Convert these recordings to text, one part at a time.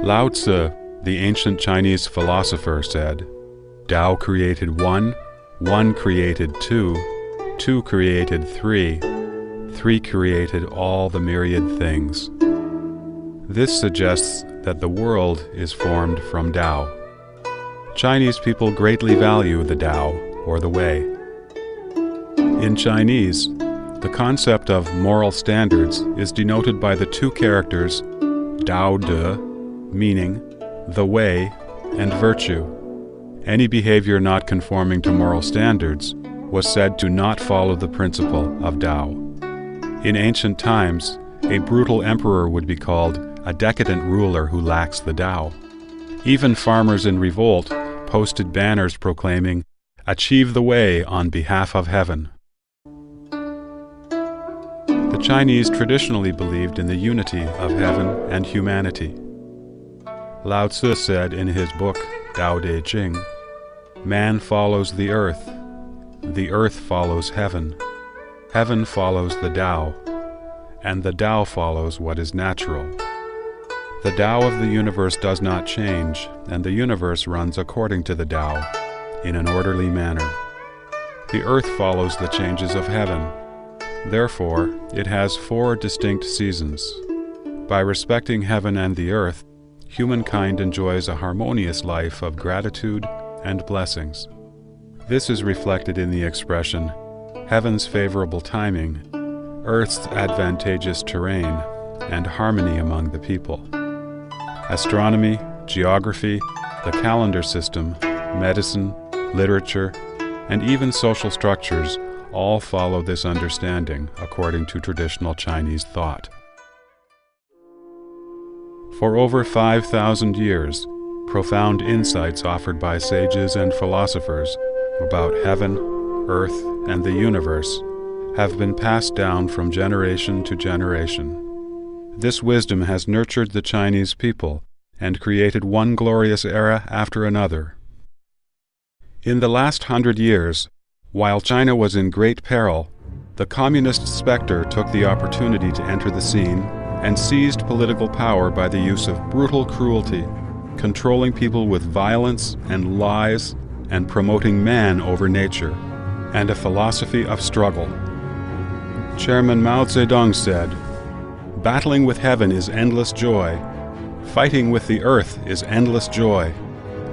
Lao Tzu, the ancient Chinese philosopher, said, "Tao created one, one created two, two created three, three created all the myriad things." This suggests that the world is formed from Tao. Chinese people greatly value the Tao, or the Way. In Chinese, the concept of moral standards is denoted by the two characters Dao De, meaning the way, and virtue. Any behavior not conforming to moral standards was said to not follow the principle of Tao. In ancient times, a brutal emperor would be called a decadent ruler who lacks the Tao. Even farmers in revolt posted banners proclaiming, "Achieve the way on behalf of heaven." The Chinese traditionally believed in the unity of heaven and humanity. Lao Tzu said in his book, Tao Te Ching, "Man follows the earth follows heaven, heaven follows the Tao, and the Tao follows what is natural." The Tao of the universe does not change, and the universe runs according to the Tao, in an orderly manner. The earth follows the changes of heaven. Therefore, it has 4 distinct seasons. By respecting heaven and the earth, humankind enjoys a harmonious life of gratitude and blessings. This is reflected in the expression, heaven's favorable timing, earth's advantageous terrain, and harmony among the people. Astronomy, geography, the calendar system, medicine, literature, and even social structures all follow this understanding according to traditional Chinese thought. For over 5,000 years, profound insights offered by sages and philosophers about heaven, earth, and the universe have been passed down from generation to generation. This wisdom has nurtured the Chinese people and created one glorious era after another. In the last 100 years, while China was in great peril, the communist specter took the opportunity to enter the scene and seized political power by the use of brutal cruelty, controlling people with violence and lies, and promoting man over nature, and a philosophy of struggle. Chairman Mao Zedong said, "Battling with heaven is endless joy, fighting with the earth is endless joy,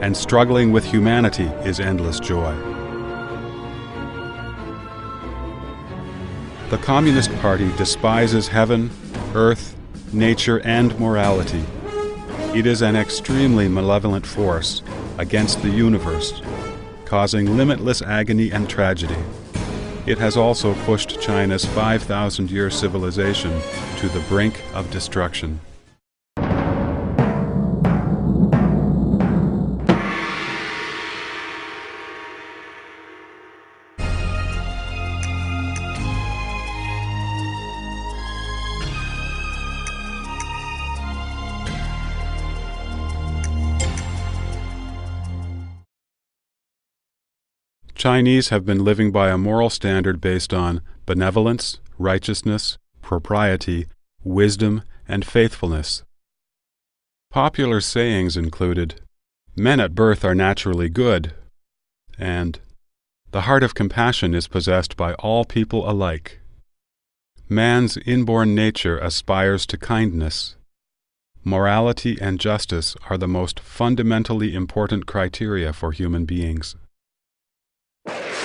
and struggling with humanity is endless joy." The Communist Party despises heaven, earth, nature, and morality. It is an extremely malevolent force against the universe, causing limitless agony and tragedy. It has also pushed China's 5,000-year civilization to the brink of destruction. Chinese have been living by a moral standard based on benevolence, righteousness, propriety, wisdom, and faithfulness. Popular sayings included, "Men at birth are naturally good," and "The heart of compassion is possessed by all people alike." Man's inborn nature aspires to kindness. Morality and justice are the most fundamentally important criteria for human beings.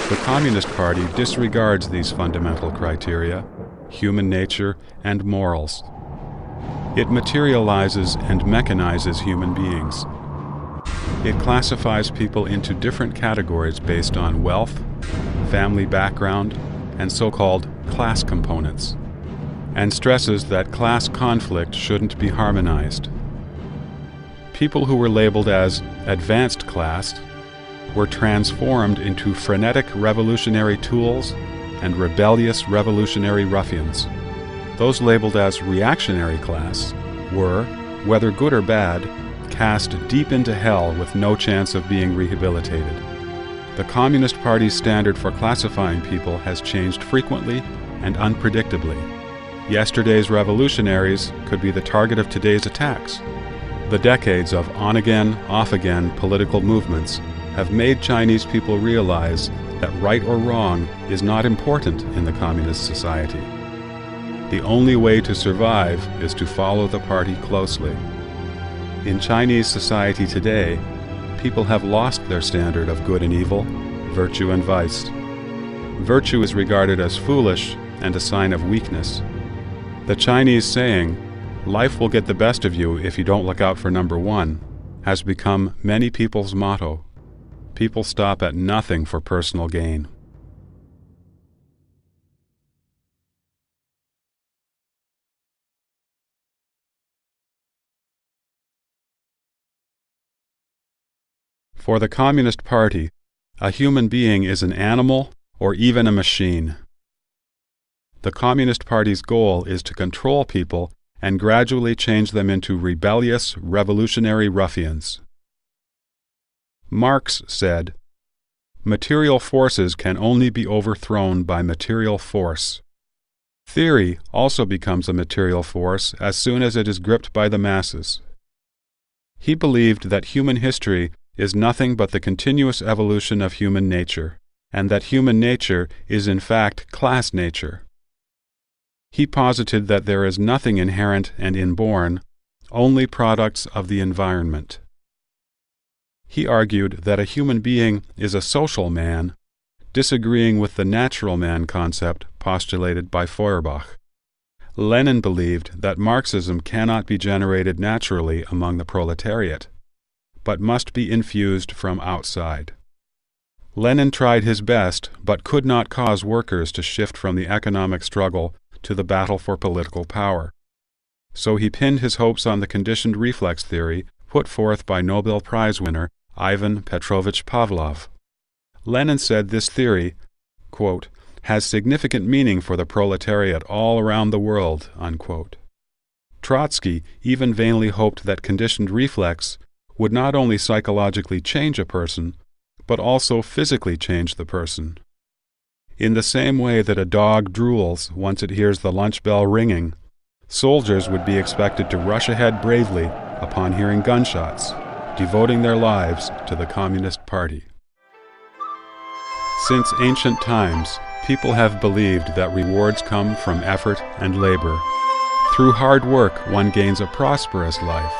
The Communist Party disregards these fundamental criteria, human nature, and morals. It materializes and mechanizes human beings. It classifies people into different categories based on wealth, family background, and so-called class components, and stresses that class conflict shouldn't be harmonized. People who were labeled as advanced class were transformed into frenetic revolutionary tools and rebellious revolutionary ruffians. Those labeled as reactionary class were, whether good or bad, cast deep into hell with no chance of being rehabilitated. The Communist Party's standard for classifying people has changed frequently and unpredictably. Yesterday's revolutionaries could be the target of today's attacks. The decades of on-again, off-again political movements have made Chinese people realize that right or wrong is not important in the communist society. The only way to survive is to follow the party closely. In Chinese society today, people have lost their standard of good and evil, virtue and vice. Virtue is regarded as foolish and a sign of weakness. The Chinese saying, "Life will get the best of you if you don't look out for number one," has become many people's motto. People stop at nothing for personal gain. For the Communist Party, a human being is an animal or even a machine. The Communist Party's goal is to control people and gradually change them into rebellious, revolutionary ruffians. Marx said, "Material forces can only be overthrown by material force." Theory also becomes a material force as soon as it is gripped by the masses. He believed that human history is nothing but the continuous evolution of human nature, and that human nature is in fact class nature. He posited that there is nothing inherent and inborn, only products of the environment. He argued that a human being is a social man, disagreeing with the natural man concept postulated by Feuerbach. Lenin believed that Marxism cannot be generated naturally among the proletariat, but must be infused from outside. Lenin tried his best, but could not cause workers to shift from the economic struggle to the battle for political power. So he pinned his hopes on the conditioned reflex theory put forth by Nobel Prize winner Ivan Petrovich Pavlov. Lenin said this theory, quote, "has significant meaning for the proletariat all around the world," unquote. Trotsky even vainly hoped that conditioned reflex would not only psychologically change a person, but also physically change the person. In the same way that a dog drools once it hears the lunch bell ringing, soldiers would be expected to rush ahead bravely upon hearing gunshots, devoting their lives to the Communist Party. Since ancient times, people have believed that rewards come from effort and labor. Through hard work, one gains a prosperous life.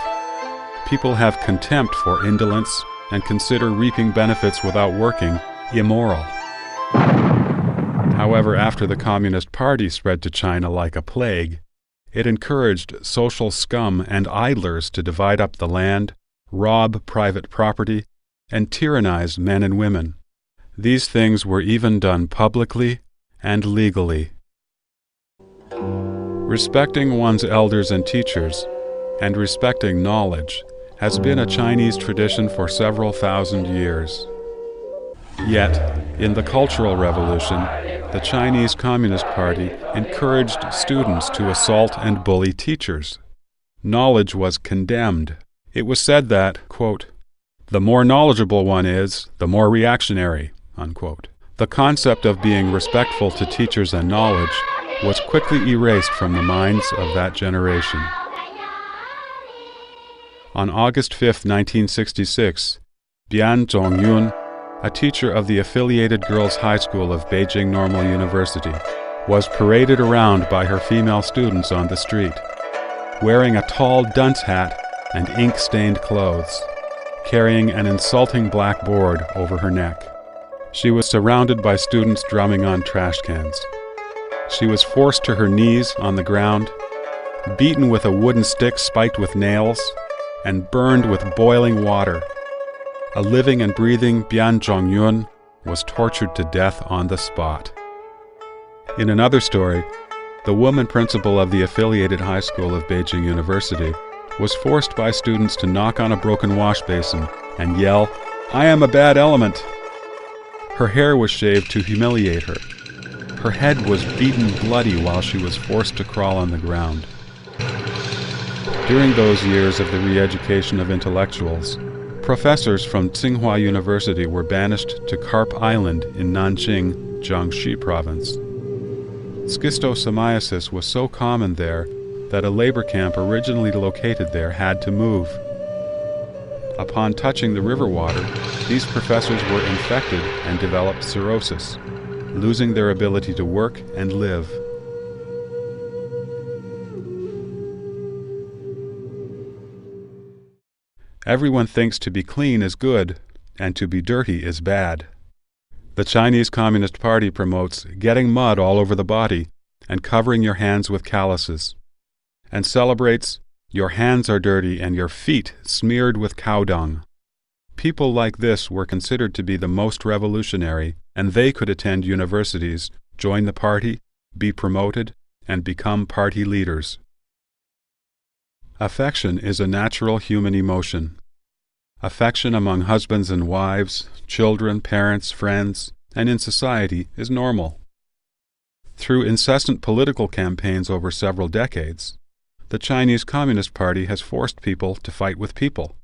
People have contempt for indolence and consider reaping benefits without working immoral. However, after the Communist Party spread to China like a plague, it encouraged social scum and idlers to divide up the land, rob private property, and tyrannize men and women. These things were even done publicly and legally. Respecting one's elders and teachers, and respecting knowledge, has been a Chinese tradition for several thousand years. Yet, in the Cultural Revolution, the Chinese Communist Party encouraged students to assault and bully teachers. Knowledge was condemned. It was said that, quote, "the more knowledgeable one is, the more reactionary," unquote. The concept of being respectful to teachers and knowledge was quickly erased from the minds of that generation. On August 5, 1966, Bian Zhongyun, a teacher of the affiliated Girls' High School of Beijing Normal University, was paraded around by her female students on the street, wearing a tall dunce hat and ink-stained clothes, carrying an insulting black board over her neck. She was surrounded by students drumming on trash cans. She was forced to her knees on the ground, beaten with a wooden stick spiked with nails, and burned with boiling water. A living and breathing Bian Zhongyun was tortured to death on the spot. In another story, the woman principal of the affiliated high school of Beijing University was forced by students to knock on a broken wash basin and yell, "I am a bad element." Her hair was shaved to humiliate her. Her head was beaten bloody while she was forced to crawl on the ground. During those years of the re-education of intellectuals, professors from Tsinghua University were banished to Carp Island in Nanjing, Jiangxi Province. Schistosomiasis was so common there that a labor camp originally located there had to move Upon touching the river water, these professors were infected and developed cirrhosis, losing their ability to work and live. Everyone thinks to be clean is good, and to be dirty is bad. The Chinese Communist Party promotes getting mud all over the body and covering your hands with calluses, and celebrates your hands are dirty and your feet smeared with cow dung. People like this were considered to be the most revolutionary, and they could attend universities, join the party, be promoted, and become party leaders. Affection is a natural human emotion. Affection among husbands and wives, children, parents, friends, and in society is normal. Through incessant political campaigns over several decades, the Chinese Communist Party has forced people to fight with people.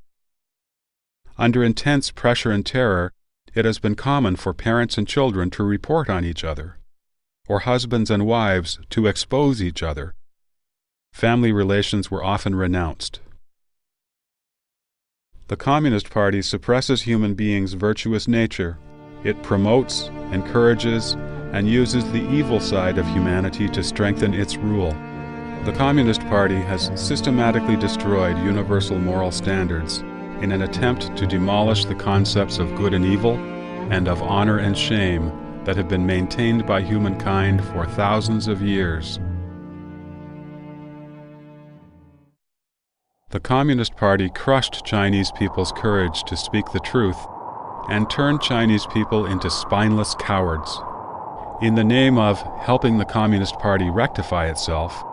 Under intense pressure and terror, it has been common for parents and children to report on each other, or husbands and wives to expose each other. Family relations were often renounced. The Communist Party suppresses human beings' virtuous nature. It promotes, encourages, and uses the evil side of humanity to strengthen its rule. The Communist Party has systematically destroyed universal moral standards in an attempt to demolish the concepts of good and evil and of honor and shame that have been maintained by humankind for thousands of years. The Communist Party crushed Chinese people's courage to speak the truth and turned Chinese people into spineless cowards. In the name of helping the Communist Party rectify itself,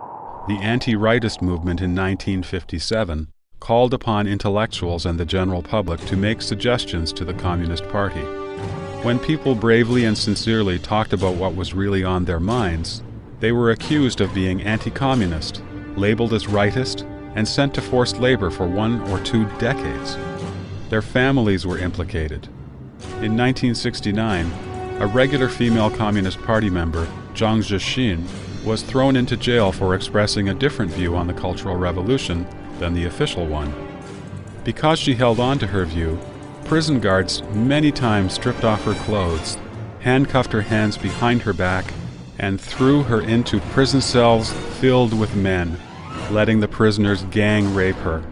the anti-rightist movement in 1957 called upon intellectuals and the general public to make suggestions to the Communist Party. When people bravely and sincerely talked about what was really on their minds, they were accused of being anti-communist, labeled as rightist, and sent to forced labor for 1 or 2 decades. Their families were implicated. In 1969, a regular female Communist Party member, Zhang Weiping, was thrown into jail for expressing a different view on the Cultural Revolution than the official one. Because she held on to her view, prison guards many times stripped off her clothes, handcuffed her hands behind her back, and threw her into prison cells filled with men, letting the prisoners gang rape her.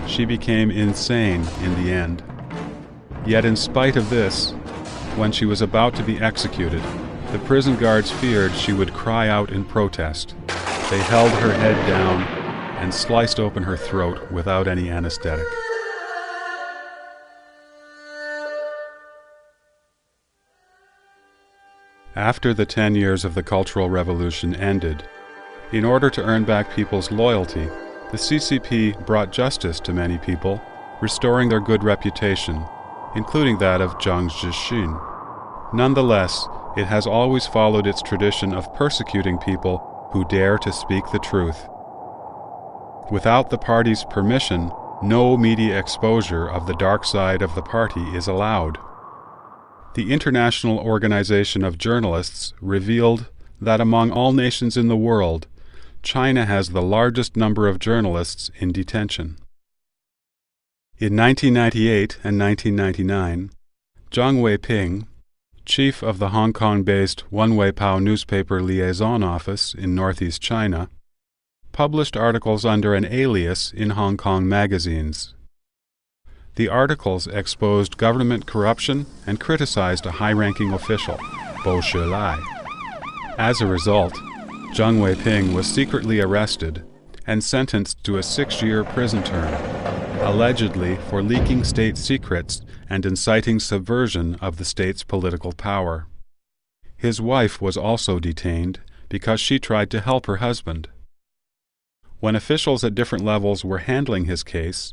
She became insane in the end. Yet in spite of this, when she was about to be executed, the prison guards feared she would cry out in protest. They held her head down and sliced open her throat without any anesthetic. After the 10 years of the Cultural Revolution ended, in order to earn back people's loyalty, the CCP brought justice to many people, restoring their good reputation, including that of Zhang Weiping. Nonetheless, it has always followed its tradition of persecuting people who dare to speak the truth. Without the party's permission, no media exposure of the dark side of the party is allowed. The International Organization of Journalists revealed that among all nations in the world, China has the largest number of journalists in detention. In 1998 and 1999, Zhang Weiping, chief of the Hong Kong-based Wenweipao newspaper liaison office in northeast China, published articles under an alias in Hong Kong magazines. The articles exposed government corruption and criticized a high-ranking official, Bo Shilai. As a result, Zhang Weiping was secretly arrested and sentenced to a 6-year prison term, allegedly for leaking state secrets and inciting subversion of the state's political power. His wife was also detained because she tried to help her husband. When officials at different levels were handling his case,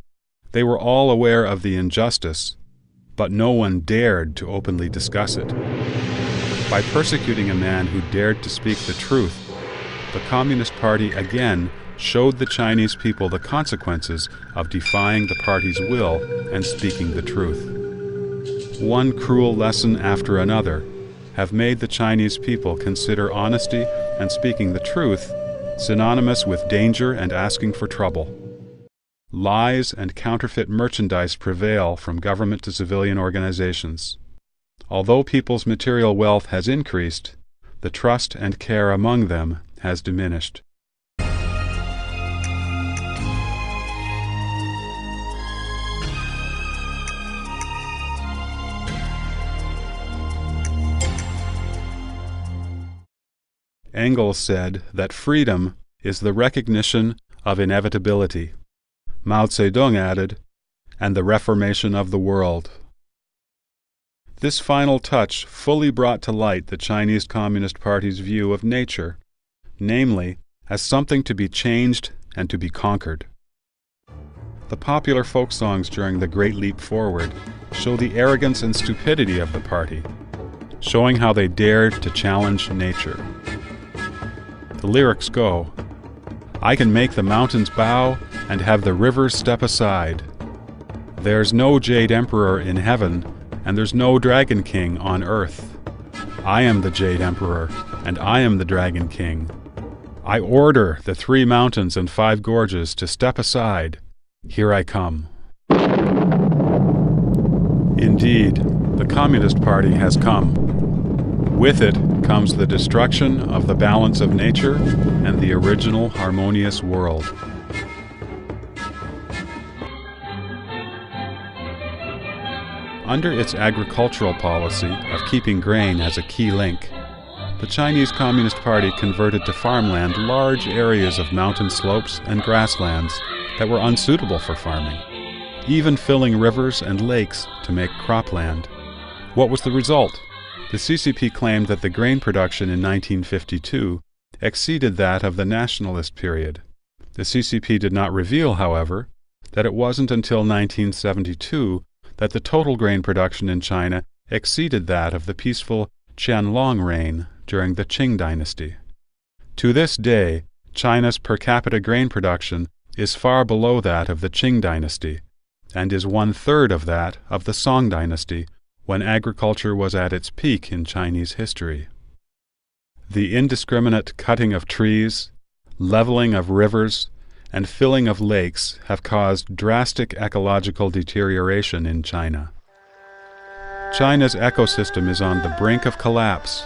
they were all aware of the injustice, but no one dared to openly discuss it. By persecuting a man who dared to speak the truth, the Communist Party again showed the Chinese people the consequences of defying the party's will and speaking the truth. One cruel lesson after another have made the Chinese people consider honesty and speaking the truth synonymous with danger and asking for trouble. lies and counterfeit merchandise prevail from government to civilian organizations. Although people's material wealth has increased, the trust and care among them has diminished. Engels said that freedom is the recognition of inevitability. Mao Zedong added, and the reformation of the world. This final touch fully brought to light the Chinese Communist Party's view of nature, namely, as something to be changed and to be conquered. The popular folk songs during the Great Leap Forward show the arrogance and stupidity of the party, showing how they dared to challenge nature. The lyrics go, "I can make the mountains bow and have the rivers step aside. There's no Jade Emperor in heaven, and there's no Dragon King on earth. I am the Jade Emperor, and I am the Dragon King. I order the 3 mountains and 5 gorges to step aside. Here I come." Indeed, the Communist Party has come. With it comes the destruction of the balance of nature and the original harmonious world. Under its agricultural policy of keeping grain as a key link, the Chinese Communist Party converted to farmland large areas of mountain slopes and grasslands that were unsuitable for farming, even filling rivers and lakes to make cropland. What was the result? The CCP claimed that the grain production in 1952 exceeded that of the nationalist period. The CCP did not reveal, however, that it wasn't until 1972 that the total grain production in China exceeded that of the peaceful Qianlong reign during the Qing dynasty. To this day, China's per capita grain production is far below that of the Qing dynasty, and is 1/3 of that of the Song dynasty, when agriculture was at its peak in Chinese history. The indiscriminate cutting of trees, leveling of rivers, and filling of lakes have caused drastic ecological deterioration in China. China's ecosystem is on the brink of collapse.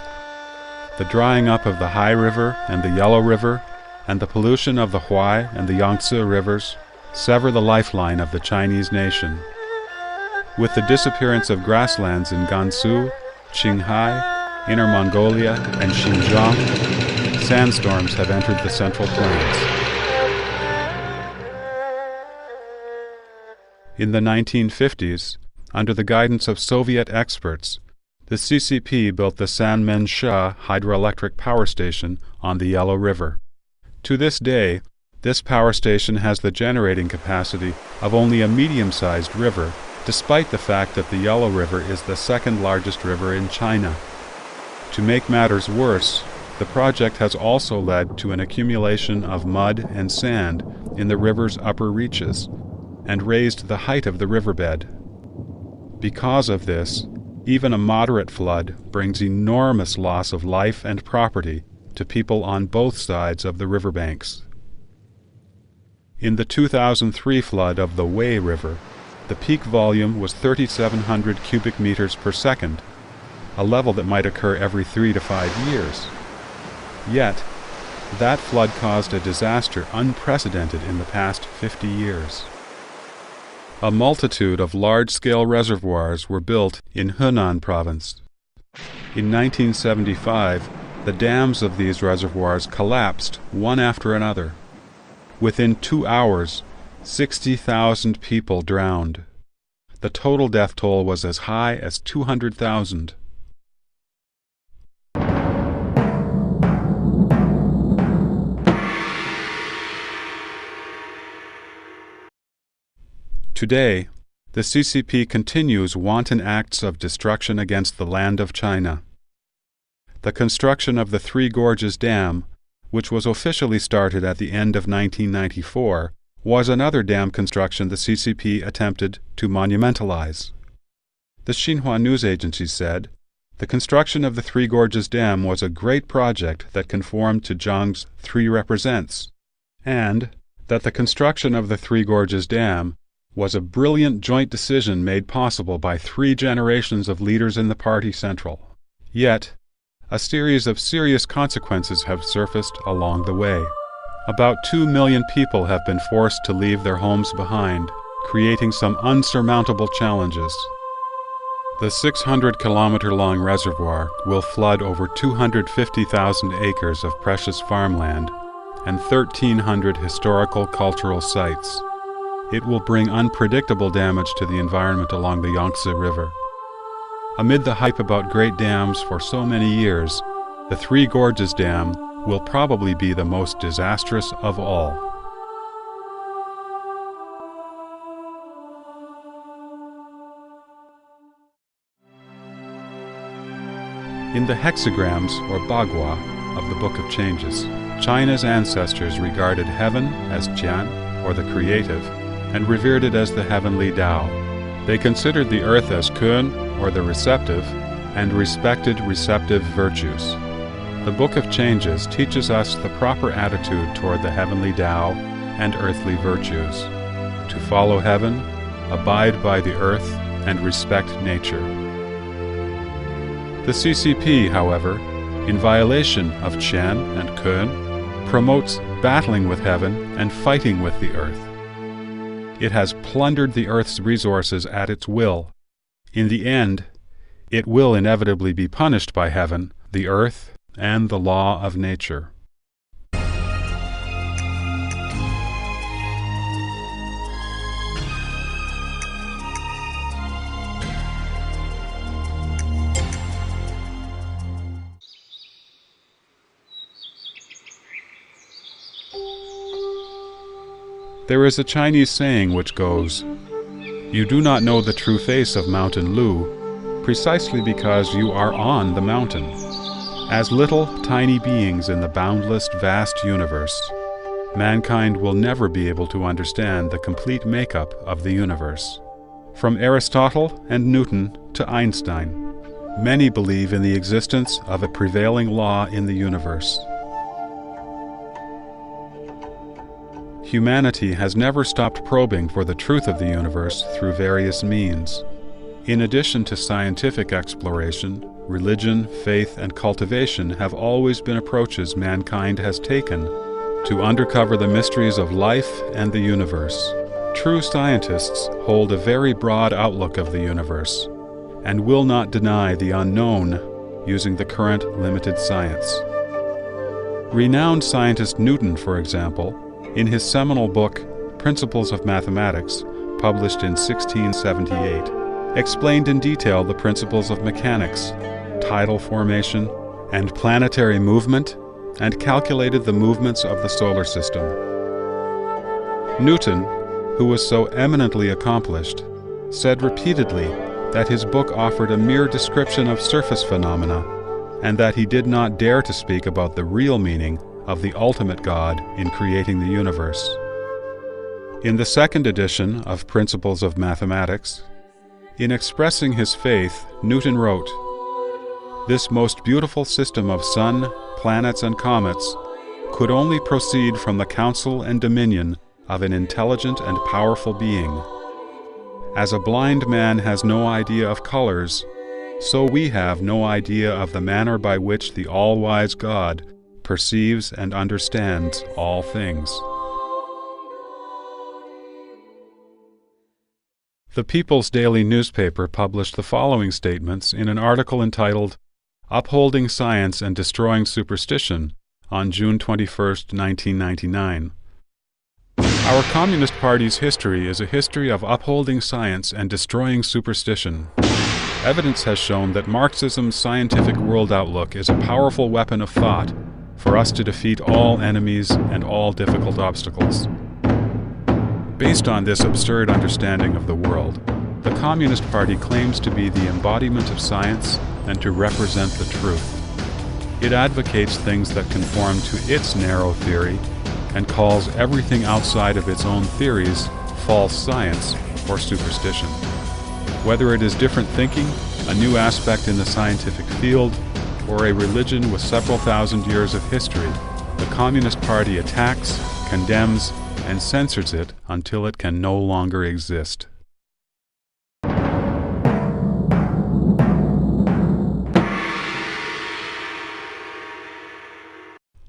The drying up of the Tai River and the Yellow River, and the pollution of the Huai and the Yangtze rivers sever the lifeline of the Chinese nation. With the disappearance of grasslands in Gansu, Qinghai, Inner Mongolia, and Xinjiang, sandstorms have entered the Central Plains. In the 1950s, under the guidance of Soviet experts, the CCP built the Sanmenxia hydroelectric power station on the Yellow River. To this day, this power station has the generating capacity of only a medium-sized river, despite the fact that the Yellow River is the second largest river in China. To make matters worse, the project has also led to an accumulation of mud and sand in the river's upper reaches, and raised the height of the riverbed. Because of this, even a moderate flood brings enormous loss of life and property to people on both sides of the riverbanks. In the 2003 flood of the Wei River, the peak volume was 3,700 cubic meters per second, a level that might occur every 3 to 5 years. Yet, that flood caused a disaster unprecedented in the past 50 years. A multitude of large-scale reservoirs were built in Henan province. In 1975, the dams of these reservoirs collapsed one after another. Within 2 hours, 60,000 people drowned. The total death toll was as high as 200,000. Today, the CCP continues wanton acts of destruction against the land of China. The construction of the Three Gorges Dam, which was officially started at the end of 1994, was another dam construction the CCP attempted to monumentalize. The Xinhua news agency said, "The construction of the Three Gorges Dam was a great project that conformed to Zhang's Three Represents," and that the construction of the Three Gorges Dam was a brilliant joint decision made possible by 3 generations of leaders in the party central. Yet, a series of serious consequences have surfaced along the way. About 2 million people have been forced to leave their homes behind, creating some unsurmountable challenges. The 600-kilometer-long reservoir will flood over 250,000 acres of precious farmland and 1,300 historical cultural sites. It will bring unpredictable damage to the environment along the Yangtze River. Amid the hype about great dams for so many years, the Three Gorges Dam will probably be the most disastrous of all. In the hexagrams, or bagua, of the Book of Changes, China's ancestors regarded heaven as Jian, or the creative, and revered it as the heavenly Tao. They considered the earth as Kun, or the receptive, and respected receptive virtues. The Book of Changes teaches us the proper attitude toward the heavenly Tao and earthly virtues: to follow heaven, abide by the earth, and respect nature. The CCP, however, in violation of Qian and Kun, promotes battling with heaven and fighting with the earth. It has plundered the earth's resources at its will. In the end, it will inevitably be punished by heaven, the earth, and the law of nature. There is a Chinese saying which goes, "You do not know the true face of Mountain Lu, precisely because you are on the mountain." As little, tiny beings in the boundless, vast universe, mankind will never be able to understand the complete makeup of the universe. From Aristotle and Newton to Einstein, many believe in the existence of a prevailing law in the universe. Humanity has never stopped probing for the truth of the universe through various means. In addition to scientific exploration, religion, faith, and cultivation have always been approaches mankind has taken to uncover the mysteries of life and the universe. True scientists hold a very broad outlook of the universe and will not deny the unknown using the current limited science. Renowned scientist Newton, for example, in his seminal book, Principles of Mathematics, published in 1678, explained in detail the principles of mechanics, tidal formation, and planetary movement, and calculated the movements of the solar system. Newton, who was so eminently accomplished, said repeatedly that his book offered a mere description of surface phenomena, and that he did not dare to speak about the real meaning of the ultimate God in creating the universe. In the second edition of Principles of Mathematics, in expressing his faith, Newton wrote, "This most beautiful system of sun, planets, and comets could only proceed from the counsel and dominion of an intelligent and powerful being. As a blind man has no idea of colors, so we have no idea of the manner by which the all-wise God perceives and understands all things." The People's Daily newspaper published the following statements in an article entitled "Upholding Science and Destroying Superstition" on June 21, 1999. Our Communist Party's history is a history of upholding science and destroying superstition. Evidence has shown that Marxism's scientific world outlook is a powerful weapon of thought for us to defeat all enemies and all difficult obstacles. Based on this absurd understanding of the world, the Communist Party claims to be the embodiment of science and to represent the truth. It advocates things that conform to its narrow theory and calls everything outside of its own theories false science or superstition. Whether it is different thinking, a new aspect in the scientific field, or a religion with several thousand years of history, the Communist Party attacks, condemns, and censors it until it can no longer exist.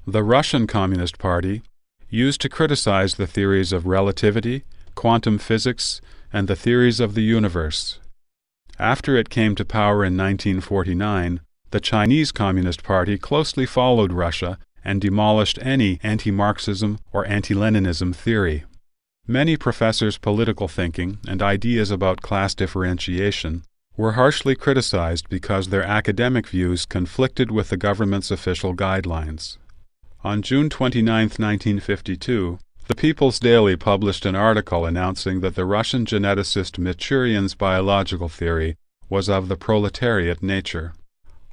The Russian Communist Party used to criticize the theories of relativity, quantum physics, and the theories of the universe. After it came to power in 1949, the Chinese Communist Party closely followed Russia and demolished any anti-Marxism or anti-Leninism theory. Many professors' political thinking and ideas about class differentiation were harshly criticized because their academic views conflicted with the government's official guidelines. On June 29, 1952, the People's Daily published an article announcing that the Russian geneticist Michurian's biological theory was of the proletariat nature,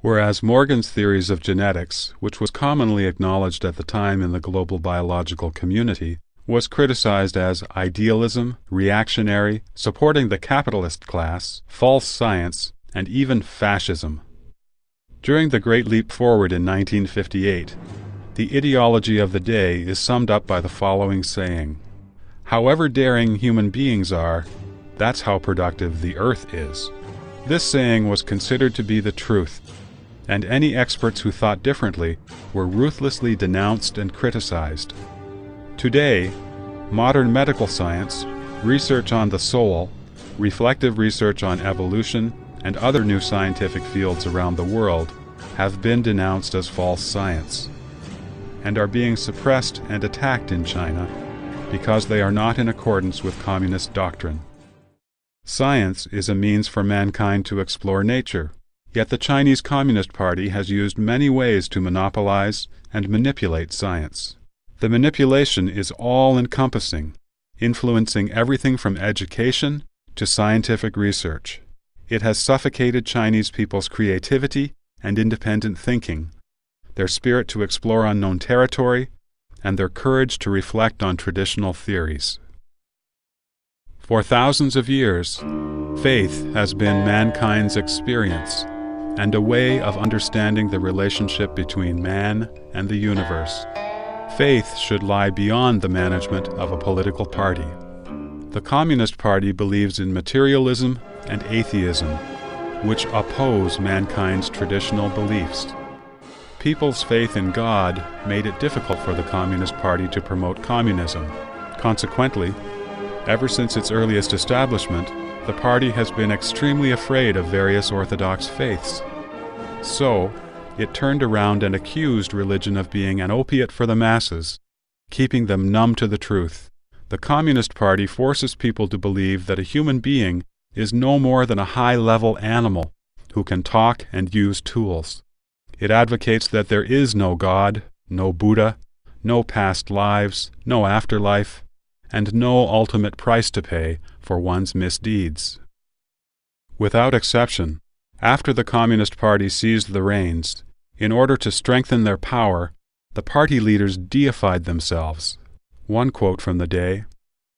whereas Morgan's theories of genetics, which was commonly acknowledged at the time in the global biological community, was criticized as idealism, reactionary, supporting the capitalist class, false science, and even fascism. During the Great Leap Forward in 1958, the ideology of the day is summed up by the following saying: "However daring human beings are, that's how productive the earth is." This saying was considered to be the truth, and any experts who thought differently were ruthlessly denounced and criticized. Today, modern medical science, research on the soul, reflective research on evolution, and other new scientific fields around the world have been denounced as false science, and are being suppressed and attacked in China because they are not in accordance with communist doctrine. Science is a means for mankind to explore nature, yet the Chinese Communist Party has used many ways to monopolize and manipulate science. The manipulation is all-encompassing, influencing everything from education to scientific research. It has suffocated Chinese people's creativity and independent thinking, their spirit to explore unknown territory, and their courage to reflect on traditional theories. For thousands of years, faith has been mankind's experience and a way of understanding the relationship between man and the universe. Faith should lie beyond the management of a political party. The Communist Party believes in materialism and atheism, which oppose mankind's traditional beliefs. People's faith in God made it difficult for the Communist Party to promote communism. Consequently, ever since its earliest establishment, the party has been extremely afraid of various orthodox faiths. So, it turned around and accused religion of being an opiate for the masses, keeping them numb to the truth. The Communist Party forces people to believe that a human being is no more than a high-level animal who can talk and use tools. It advocates that there is no God, no Buddha, no past lives, no afterlife, and no ultimate price to pay for one's misdeeds. Without exception, after the Communist Party seized the reins, in order to strengthen their power, the party leaders deified themselves. One quote from the day: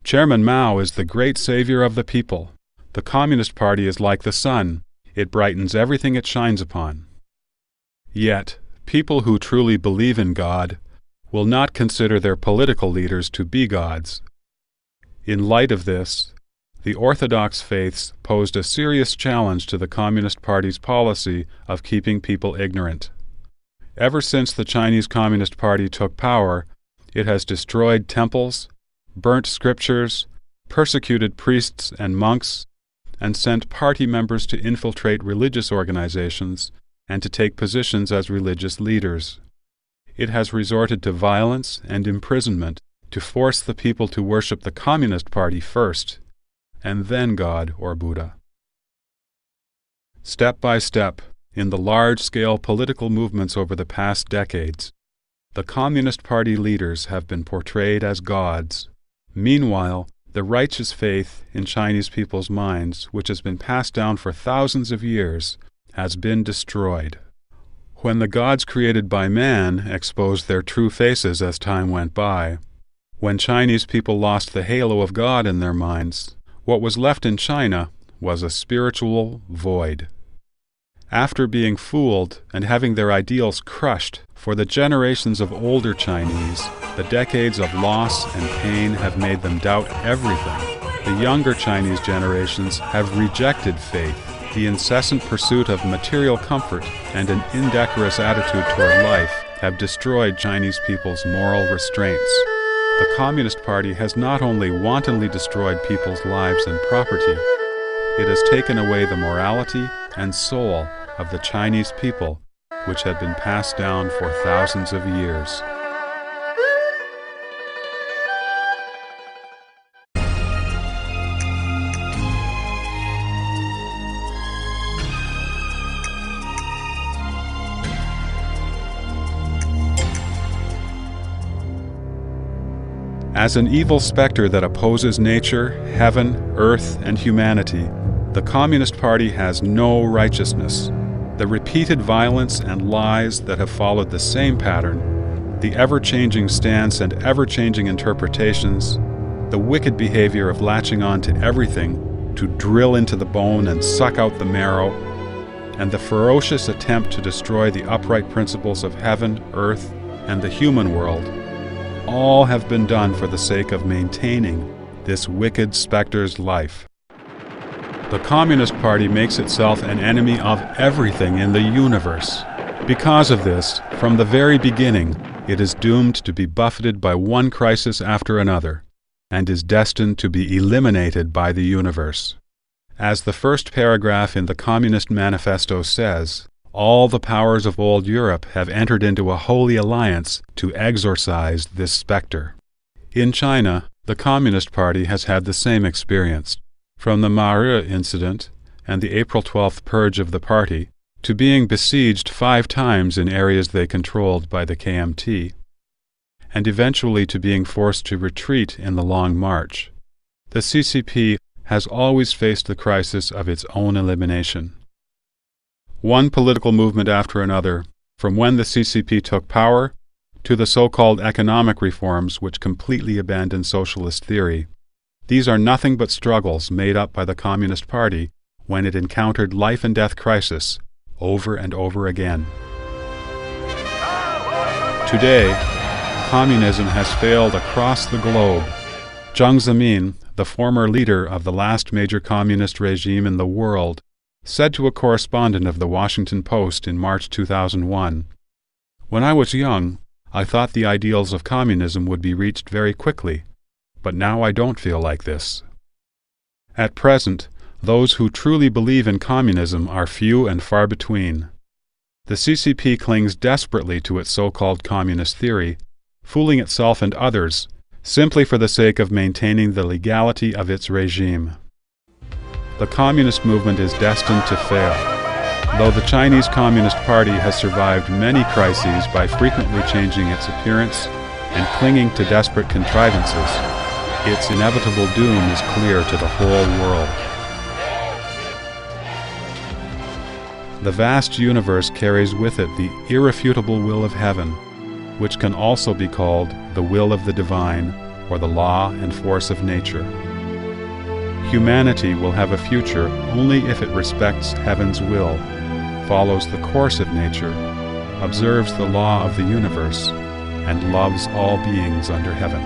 "Chairman Mao is the great savior of the people. The Communist Party is like the sun. It brightens everything it shines upon." Yet, people who truly believe in God will not consider their political leaders to be gods. In light of this, the orthodox faiths posed a serious challenge to the Communist Party's policy of keeping people ignorant. Ever since the Chinese Communist Party took power, it has destroyed temples, burnt scriptures, persecuted priests and monks, and sent party members to infiltrate religious organizations and to take positions as religious leaders. It has resorted to violence and imprisonment to force the people to worship the Communist Party first, and then God or Buddha. Step by step, in the large-scale political movements over the past decades, the Communist Party leaders have been portrayed as gods. Meanwhile, the righteous faith in Chinese people's minds, which has been passed down for thousands of years, has been destroyed. When the gods created by man exposed their true faces as time went by, when Chinese people lost the halo of God in their minds, what was left in China was a spiritual void. After being fooled and having their ideals crushed for the generations of older Chinese, The decades of loss and pain have made them doubt everything. The younger Chinese generations have rejected faith. The incessant pursuit of material comfort and an indecorous attitude toward life have destroyed Chinese people's moral restraints. The Communist Party has not only wantonly destroyed people's lives and property, it has taken away the morality and soul of the Chinese people, which had been passed down for thousands of years. As an evil specter that opposes nature, heaven, earth, and humanity, the Communist Party has no righteousness. The repeated violence and lies that have followed the same pattern, the ever-changing stance and ever-changing interpretations, the wicked behavior of latching on to everything to drill into the bone and suck out the marrow, and the ferocious attempt to destroy the upright principles of heaven, earth, and the human world, all have been done for the sake of maintaining this wicked specter's life. The Communist Party makes itself an enemy of everything in the universe. Because of this, from the very beginning, it is doomed to be buffeted by one crisis after another, and is destined to be eliminated by the universe. As the first paragraph in the Communist Manifesto says, all the powers of old Europe have entered into a holy alliance to exorcise this specter. In China, the Communist Party has had the same experience. From the Mahe incident and the April 12th purge of the party, to being besieged 5 times in areas they controlled by the KMT, and eventually to being forced to retreat in the Long March, the CCP has always faced the crisis of its own elimination. One political movement after another, from when the CCP took power to the so-called economic reforms which completely abandoned socialist theory, these are nothing but struggles made up by the Communist Party when it encountered life and death crisis over and over again. Today, communism has failed across the globe. Jiang Zemin, the former leader of the last major communist regime in the world, said to a correspondent of the Washington Post in March 2001, "When I was young, I thought the ideals of communism would be reached very quickly, but now I don't feel like this." At present, those who truly believe in communism are few and far between. The CCP clings desperately to its so-called communist theory, fooling itself and others, simply for the sake of maintaining the legality of its regime. The communist movement is destined to fail. Though the Chinese Communist Party has survived many crises by frequently changing its appearance and clinging to desperate contrivances, its inevitable doom is clear to the whole world. The vast universe carries with it the irrefutable will of heaven, which can also be called the will of the divine or the law and force of nature. Humanity will have a future only if it respects heaven's will, follows the course of nature, observes the law of the universe, and loves all beings under heaven.